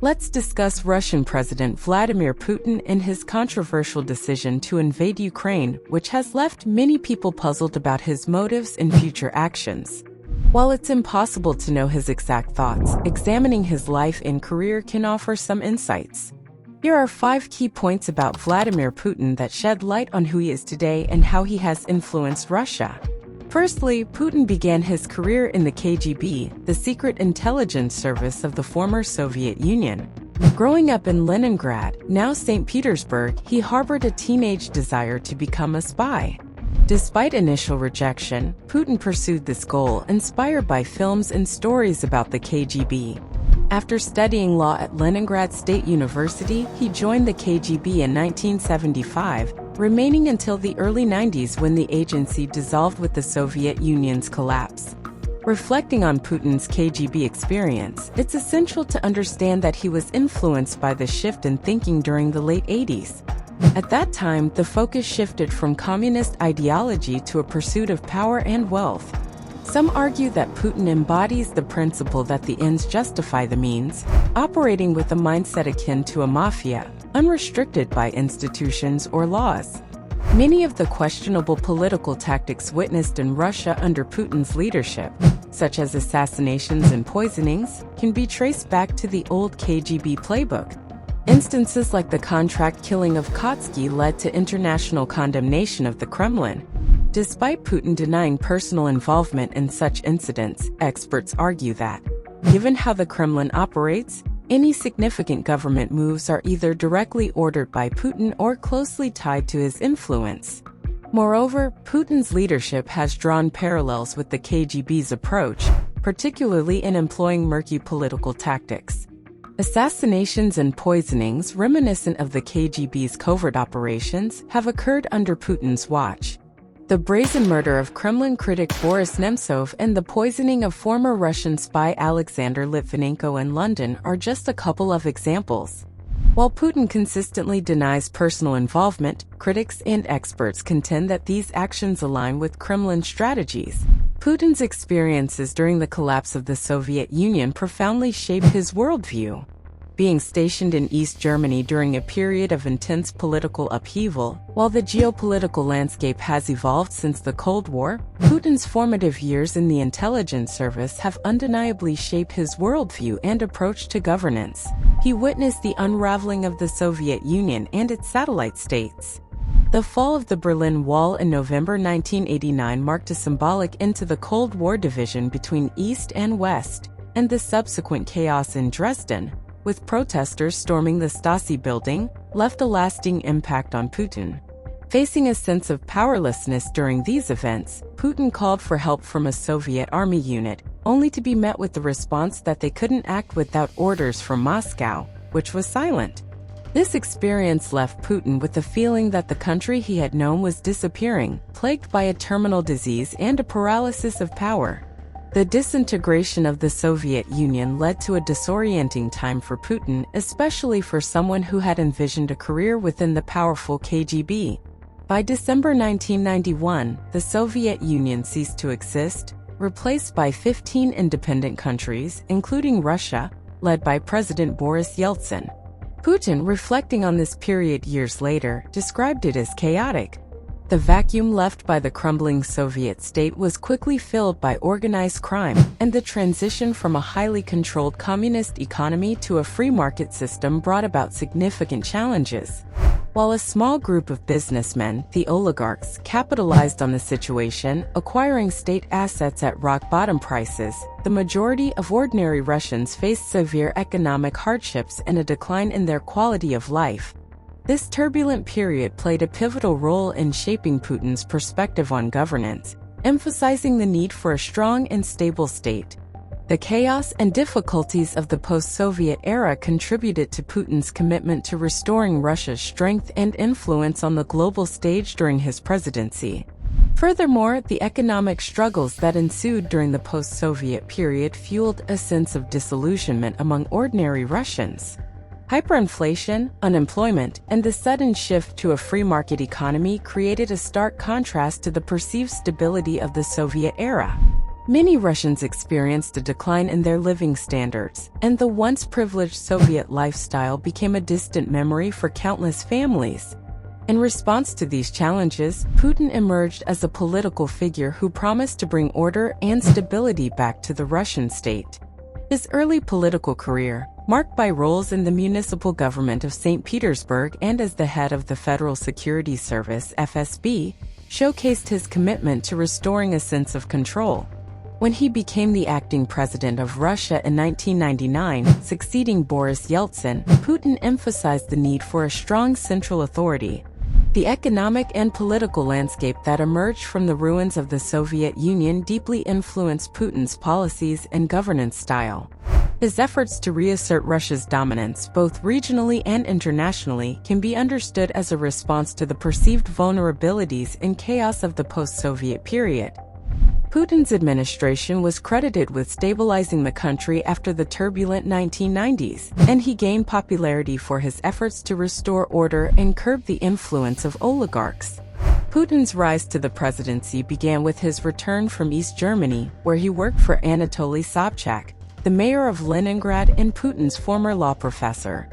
Let's discuss Russian President Vladimir Putin and his controversial decision to invade Ukraine, which has left many people puzzled about his motives and future actions. While it's impossible to know his exact thoughts, examining his life and career can offer some insights. Here are 5 key points about Vladimir Putin that shed light on who he is today and how he has influenced Russia. Firstly, Putin began his career in the KGB, the secret intelligence service of the former Soviet Union. Growing up in Leningrad, now St. Petersburg, he harbored a teenage desire to become a spy. Despite initial rejection, Putin pursued this goal, inspired by films and stories about the KGB. After studying law at Leningrad State University, he joined the KGB in 1975, remaining until the early 90s when the agency dissolved with the Soviet Union's collapse. Reflecting on Putin's KGB experience, it's essential to understand that he was influenced by the shift in thinking during the late 80s. At that time, the focus shifted from communist ideology to a pursuit of power and wealth. Some argue that Putin embodies the principle that the ends justify the means, operating with a mindset akin to a mafia, unrestricted by institutions or laws. Many of the questionable political tactics witnessed in Russia under Putin's leadership, such as assassinations and poisonings, can be traced back to the old KGB playbook. Instances like the contract killing of Kotsky led to international condemnation of the Kremlin. Despite Putin denying personal involvement in such incidents, experts argue that, given how the Kremlin operates, any significant government moves are either directly ordered by Putin or closely tied to his influence. Moreover, Putin's leadership has drawn parallels with the KGB's approach, particularly in employing murky political tactics. Assassinations and poisonings reminiscent of the KGB's covert operations have occurred under Putin's watch. The brazen murder of Kremlin critic Boris Nemtsov and the poisoning of former Russian spy Alexander Litvinenko in London are just a couple of examples. While Putin consistently denies personal involvement, critics and experts contend that these actions align with Kremlin strategies. Putin's experiences during the collapse of the Soviet Union profoundly shaped his worldview. Being stationed in East Germany during a period of intense political upheaval, while the geopolitical landscape has evolved since the Cold War, Putin's formative years in the intelligence service have undeniably shaped his worldview and approach to governance. He witnessed the unraveling of the Soviet Union and its satellite states. The fall of the Berlin Wall in November 1989 marked a symbolic end to the Cold War division between East and West, and the subsequent chaos in Dresden, with protesters storming the Stasi building, left a lasting impact on Putin. Facing a sense of powerlessness during these events, Putin called for help from a Soviet army unit, only to be met with the response that they couldn't act without orders from Moscow, which was silent. This experience left Putin with the feeling that the country he had known was disappearing, plagued by a terminal disease and a paralysis of power. The disintegration of the Soviet Union led to a disorienting time for Putin, especially for someone who had envisioned a career within the powerful KGB. By December 1991, the Soviet Union ceased to exist, replaced by 15 independent countries, including Russia, led by President Boris Yeltsin. Putin, reflecting on this period years later, described it as chaotic. The vacuum left by the crumbling Soviet state was quickly filled by organized crime, and the transition from a highly controlled communist economy to a free market system brought about significant challenges. While a small group of businessmen, the oligarchs, capitalized on the situation, acquiring state assets at rock-bottom prices, the majority of ordinary Russians faced severe economic hardships and a decline in their quality of life. This turbulent period played a pivotal role in shaping Putin's perspective on governance, emphasizing the need for a strong and stable state. The chaos and difficulties of the post-Soviet era contributed to Putin's commitment to restoring Russia's strength and influence on the global stage during his presidency. Furthermore, the economic struggles that ensued during the post-Soviet period fueled a sense of disillusionment among ordinary Russians. Hyperinflation, unemployment, and the sudden shift to a free market economy created a stark contrast to the perceived stability of the Soviet era. Many Russians experienced a decline in their living standards, and the once privileged Soviet lifestyle became a distant memory for countless families. In response to these challenges, Putin emerged as a political figure who promised to bring order and stability back to the Russian state. His early political career, marked by roles in the municipal government of St. Petersburg and as the head of the Federal Security Service (FSB), showcased his commitment to restoring a sense of control. When he became the acting president of Russia in 1999, succeeding Boris Yeltsin, Putin emphasized the need for a strong central authority. The economic and political landscape that emerged from the ruins of the Soviet Union deeply influenced Putin's policies and governance style. His efforts to reassert Russia's dominance, both regionally and internationally, can be understood as a response to the perceived vulnerabilities and chaos of the post-Soviet period. Putin's administration was credited with stabilizing the country after the turbulent 1990s, and he gained popularity for his efforts to restore order and curb the influence of oligarchs. Putin's rise to the presidency began with his return from East Germany, where he worked for Anatoly Sobchak, the mayor of Leningrad and Putin's former law professor.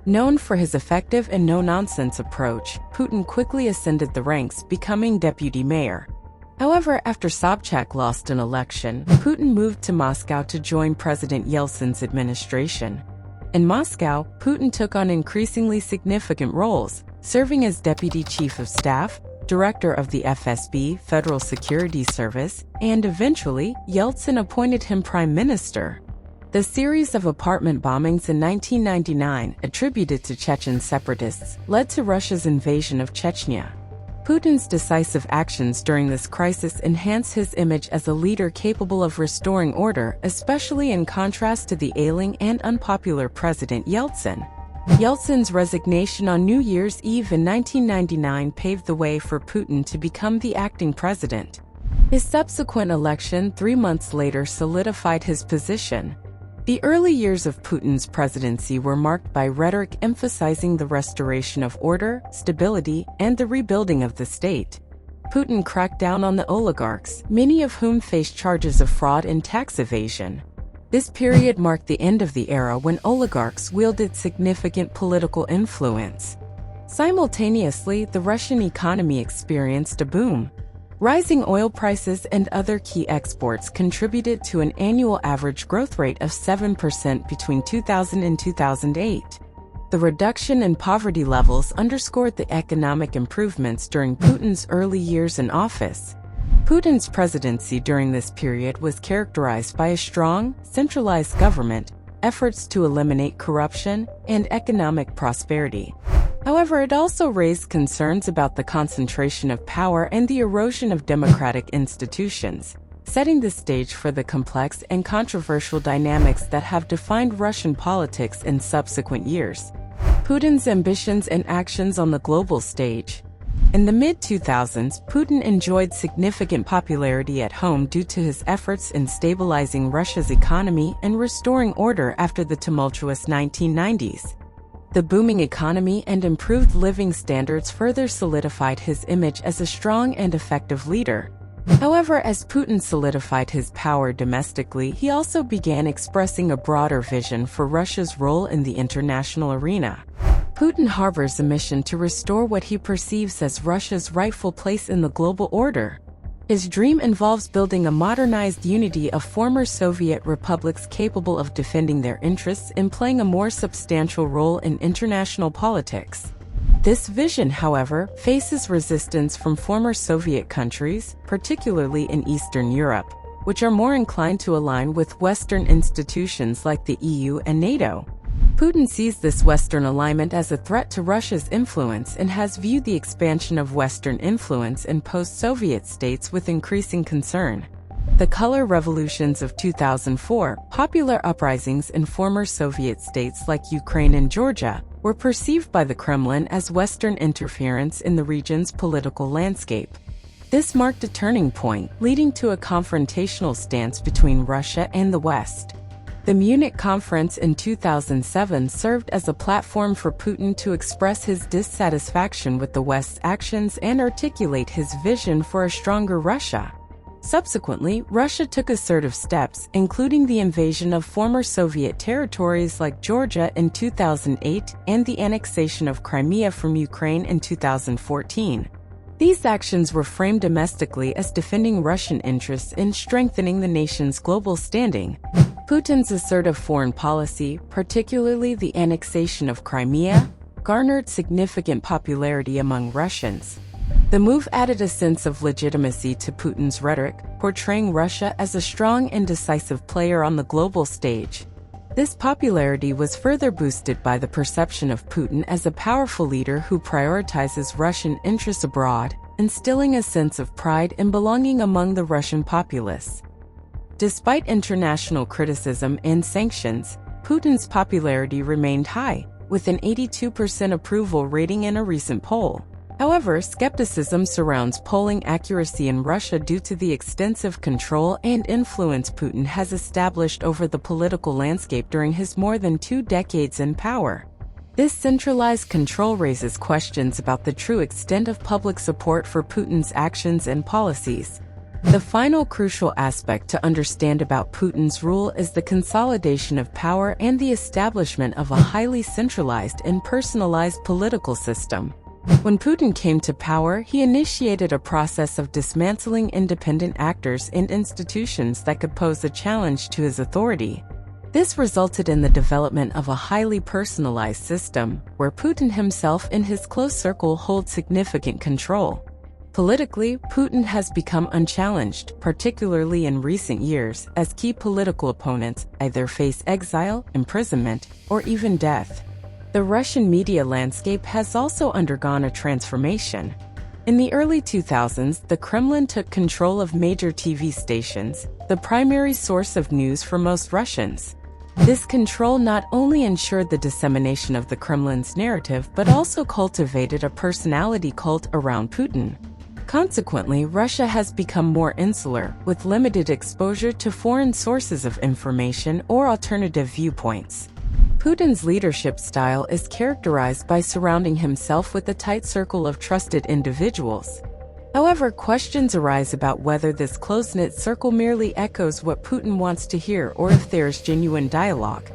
Known for his effective and no-nonsense approach, Putin quickly ascended the ranks, becoming deputy mayor. However, after Sobchak lost an election, Putin moved to Moscow to join President Yeltsin's administration. In Moscow, Putin took on increasingly significant roles, serving as deputy chief of staff, director of the FSB, Federal Security Service, and eventually, Yeltsin appointed him prime minister. The series of apartment bombings in 1999, attributed to Chechen separatists, led to Russia's invasion of Chechnya. Putin's decisive actions during this crisis enhanced his image as a leader capable of restoring order, especially in contrast to the ailing and unpopular President Yeltsin. Yeltsin's resignation on New Year's Eve in 1999 paved the way for Putin to become the acting president. His subsequent election 3 months later solidified his position. The early years of Putin's presidency were marked by rhetoric emphasizing the restoration of order, stability, and the rebuilding of the state. Putin cracked down on the oligarchs, many of whom faced charges of fraud and tax evasion. This period marked the end of the era when oligarchs wielded significant political influence. Simultaneously, the Russian economy experienced a boom. Rising oil prices and other key exports contributed to an annual average growth rate of 7% between 2000 and 2008. The reduction in poverty levels underscored the economic improvements during Putin's early years in office. Putin's presidency during this period was characterized by a strong, centralized government, efforts to eliminate corruption, and economic prosperity. However, it also raised concerns about the concentration of power and the erosion of democratic institutions, setting the stage for the complex and controversial dynamics that have defined Russian politics in subsequent years. Putin's ambitions and actions on the global stage. In the mid-2000s, Putin enjoyed significant popularity at home due to his efforts in stabilizing Russia's economy and restoring order after the tumultuous 1990s. The booming economy and improved living standards further solidified his image as a strong and effective leader. However, as Putin solidified his power domestically, he also began expressing a broader vision for Russia's role in the international arena. Putin harbors a mission to restore what he perceives as Russia's rightful place in the global order. His dream involves building a modernized unity of former Soviet republics capable of defending their interests and playing a more substantial role in international politics. This vision, however, faces resistance from former Soviet countries, particularly in Eastern Europe, which are more inclined to align with Western institutions like the EU and NATO. Putin sees this Western alignment as a threat to Russia's influence and has viewed the expansion of Western influence in post-Soviet states with increasing concern. The color revolutions of 2004, popular uprisings in former Soviet states like Ukraine and Georgia, were perceived by the Kremlin as Western interference in the region's political landscape. This marked a turning point, leading to a confrontational stance between Russia and the West. The Munich conference in 2007 served as a platform for Putin to express his dissatisfaction with the West's actions and articulate his vision for a stronger Russia. Subsequently, Russia took assertive steps, including the invasion of former Soviet territories like Georgia in 2008 and the annexation of Crimea from Ukraine in 2014. These actions were framed domestically as defending Russian interests in strengthening the nation's global standing. Putin's assertive foreign policy, particularly the annexation of Crimea, garnered significant popularity among Russians. The move added a sense of legitimacy to Putin's rhetoric, portraying Russia as a strong and decisive player on the global stage. This popularity was further boosted by the perception of Putin as a powerful leader who prioritizes Russian interests abroad, instilling a sense of pride and belonging among the Russian populace. Despite international criticism and sanctions, Putin's popularity remained high, with an 82% approval rating in a recent poll. However, skepticism surrounds polling accuracy in Russia due to the extensive control and influence Putin has established over the political landscape during his more than 2 decades in power. This centralized control raises questions about the true extent of public support for Putin's actions and policies. The final crucial aspect to understand about Putin's rule is the consolidation of power and the establishment of a highly centralized and personalized political system. When Putin came to power, he initiated a process of dismantling independent actors and institutions that could pose a challenge to his authority. This resulted in the development of a highly personalized system, where Putin himself and his close circle hold significant control. Politically, Putin has become unchallenged, particularly in recent years, as key political opponents either face exile, imprisonment, or even death. The Russian media landscape has also undergone a transformation. In the early 2000s, the Kremlin took control of major TV stations, the primary source of news for most Russians. This control not only ensured the dissemination of the Kremlin's narrative but also cultivated a personality cult around Putin. Consequently, Russia has become more insular, with limited exposure to foreign sources of information or alternative viewpoints. Putin's leadership style is characterized by surrounding himself with a tight circle of trusted individuals. However, questions arise about whether this close-knit circle merely echoes what Putin wants to hear or if there is genuine dialogue.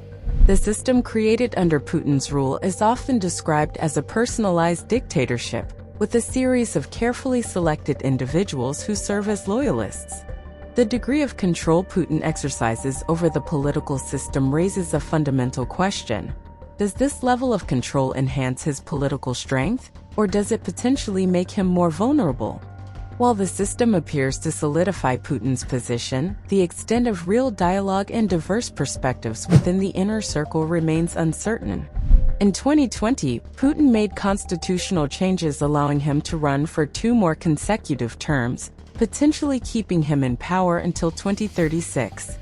The system created under Putin's rule is often described as a personalized dictatorship, with a series of carefully selected individuals who serve as loyalists. The degree of control Putin exercises over the political system raises a fundamental question. Does this level of control enhance his political strength, or does it potentially make him more vulnerable? While the system appears to solidify Putin's position, the extent of real dialogue and diverse perspectives within the inner circle remains uncertain. In 2020, Putin made constitutional changes allowing him to run for 2 more consecutive terms, potentially keeping him in power until 2036.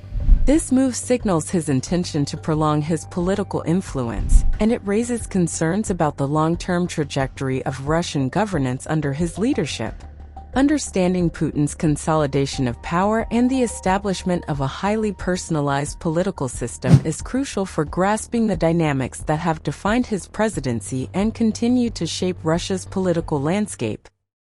This move signals his intention to prolong his political influence, and it raises concerns about the long-term trajectory of Russian governance under his leadership. Understanding Putin's consolidation of power and the establishment of a highly personalized political system is crucial for grasping the dynamics that have defined his presidency and continue to shape Russia's political landscape.